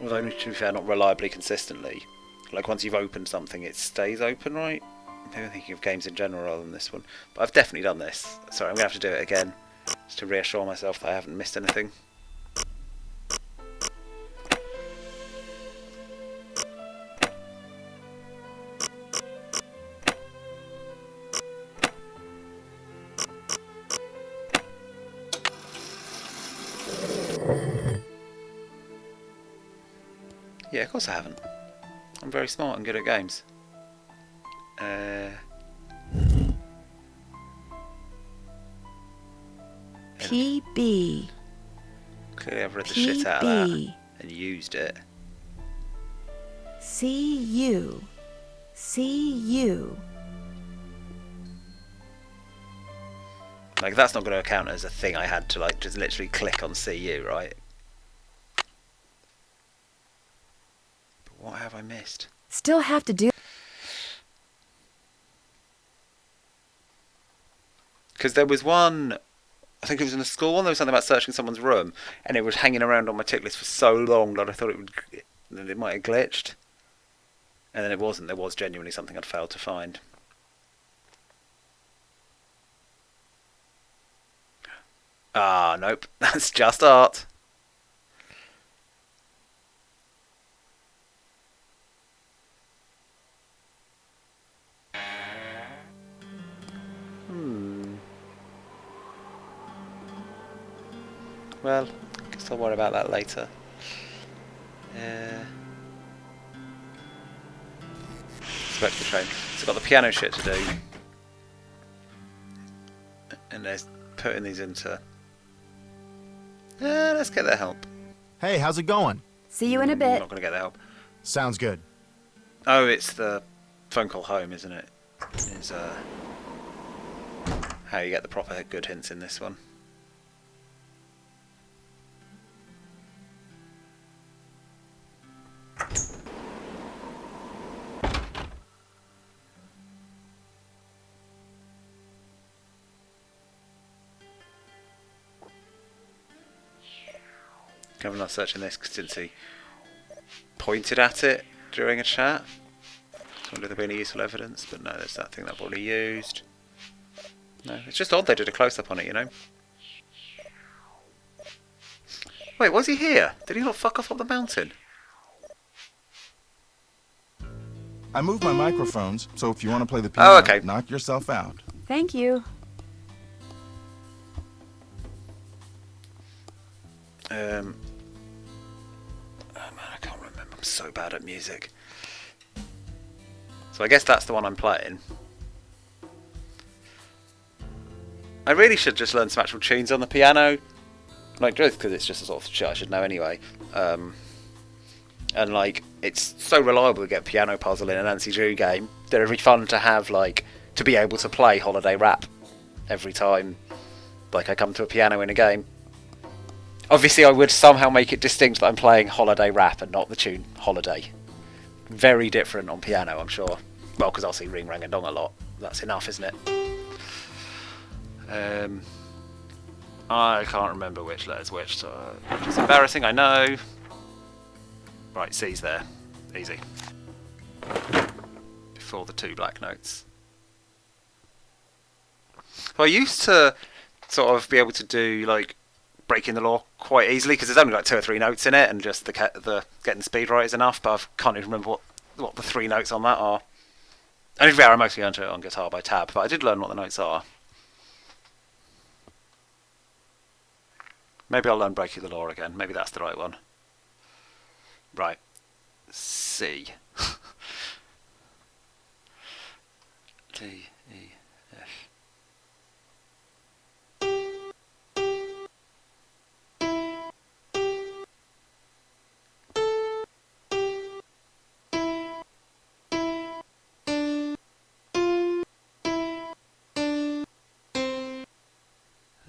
although to be fair, not reliably consistently, like once you've opened something, it stays open, right? Maybe I'm thinking of games in general rather than this one. But I've definitely done this. Sorry, I'm going to have to do it again, just to reassure myself that I haven't missed anything. Yeah, of course I haven't. I'm very smart and good at games. PB. Clearly I've read the shit out of that and used it. CU. CU. Like, that's not going to count as a thing I had to, like, just literally click on CU, right? But what have I missed? Still have to do. Because there was one, I think it was in the school one, there was something about searching someone's room, and it was hanging around on my tick list for so long that I thought it might have glitched. And then it wasn't, there was genuinely something I'd failed to find. Ah, nope, that's just art. Well, I guess I'll worry about that later. Let's go back to the train. So I've got the piano shit to do. And there's putting these into... let's get their help. Hey, how's it going? See you in a I'm bit. not going to get their help. Sounds good. Oh, it's the phone call home, isn't it? Is how you get the proper good hints in this one. I'm not searching this because since he pointed at it during a chat. I wonder if there'd be any useful evidence, but no, there's that thing that I've already used. No, it's just odd they did a close-up on it, you know? Wait, was he here? Did he not fuck off up the mountain? I moved my microphones, so if you want to play the piano, Oh, okay. knock yourself out. Thank you. Oh man, I can't remember. I'm so bad at music. So I guess that's the one I'm playing. I really should just learn some actual tunes on the piano. Like, just because it's just a sort of shit I should know anyway. And like, it's so reliable to get piano puzzle in a Nancy Drew game that it'd be fun to have, like, to be able to play Holiday Rap every time, like, I come to a piano in a game. Obviously, I would somehow make it distinct that I'm playing Holiday Rap and not the tune Holiday. Very different on piano, I'm sure. Well, because I'll see Ring Rang a Dong a lot. That's enough, isn't it? I can't remember which letter's which, so which is embarrassing, I know. Right, C's there. Easy. Before the 2 black notes. So I used to sort of be able to do, like, breaking the law quite easily, because there's only like 2 or 3 notes in it, and just the getting the speed right is enough, but I can't even remember what the 3 notes on that are. And to be fair, I mostly learned it on guitar by tab, but I did learn what the notes are. Maybe I'll learn Breaking the Law again. Maybe that's the right one. Right. C. D, E, F.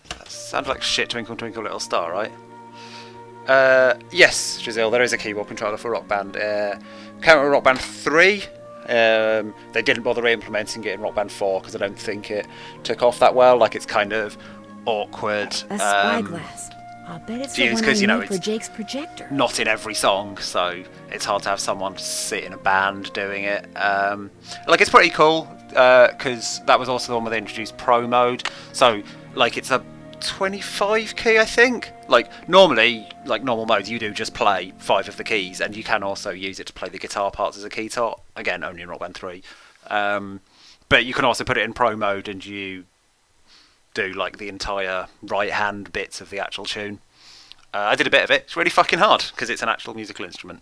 That sounds like shit. Twinkle Twinkle Little Star, right? Yes, Giselle, there is a keyboard controller for Rock Band. Came with Rock Band 3. They didn't bother re-implementing it in Rock Band 4 because I don't think it took off that well. Like, it's kind of awkward. A spyglass. I'll bet it's to the use one 'cause, I you know, need for it's Jake's projector. not in every song, so it's hard to have someone sit in a band doing it. Like, it's pretty cool because that was also the one where they introduced Pro Mode. So, like, it's a 25 key, I think. Like, normally, like normal modes, you do just play 5 of the keys, and you can also use it to play the guitar parts as a key top. Again, only in Rock Band 3. But you can also put it in Pro Mode, and you do like the entire right hand bits of the actual tune. I did a bit of it. It's really fucking hard because it's an actual musical instrument.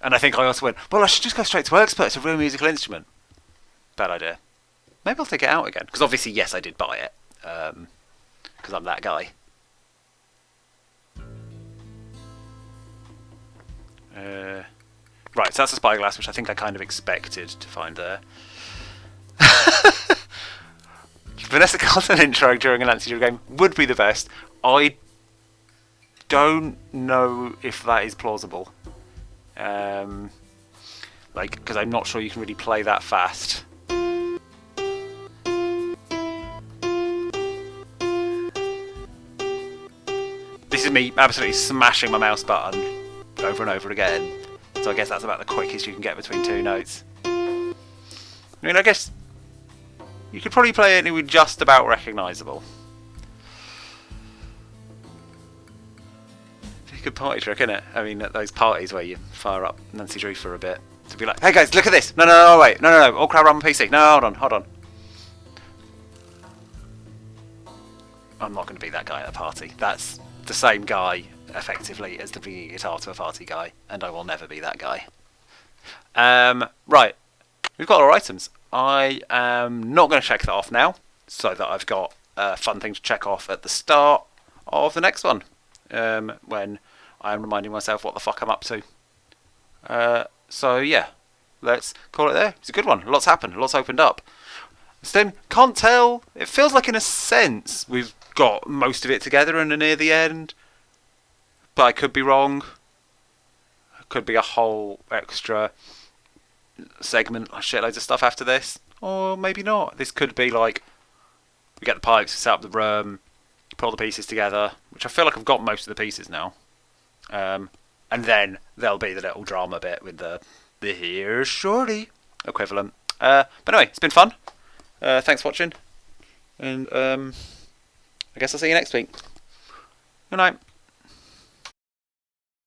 And I think I also went, well, I should just go straight to Expert. It's a real musical instrument. Bad idea. Maybe I'll take it out again, because obviously, yes, I did buy it because I'm that guy. Right, so that's a spyglass, which I think I kind of expected to find there. Vanessa Carlton intro during a Nancy Drew game would be the best. I don't know if that is plausible. Like, because I'm not sure you can really play that fast. This is me absolutely smashing my mouse button over and over again. So I guess that's about the quickest you can get between 2 notes. I mean, I guess you could probably play it and it would be just about recognisable. It's a good party trick, isn't it? I mean, at those parties where you fire up Nancy Drew for a bit. To be like, hey guys, look at this! No, wait, no, all crowd around my PC. No, hold on. I'm not going to be that guy at a party. That's the same guy, effectively, as the bringing guitar to a party guy, and I will never be that guy. Right, we've got our items. I am not going to check that off now, so that I've got a fun thing to check off at the start of the next one, when I am reminding myself what the fuck I'm up to. So yeah, let's call it there. It's a good one. Lots happened. Lots opened up. Then can't tell. It feels like, in a sense, we've got most of it together and are near the end. But I could be wrong. It could be a whole extra segment, shitloads of stuff after this. Or maybe not. This could be like, we get the pipes, set up the room, put all the pieces together, which I feel like I've got most of the pieces now. And then there'll be the little drama bit with the here's shorty equivalent. But anyway, it's been fun. Thanks for watching. And I guess I'll see you next week. Good night.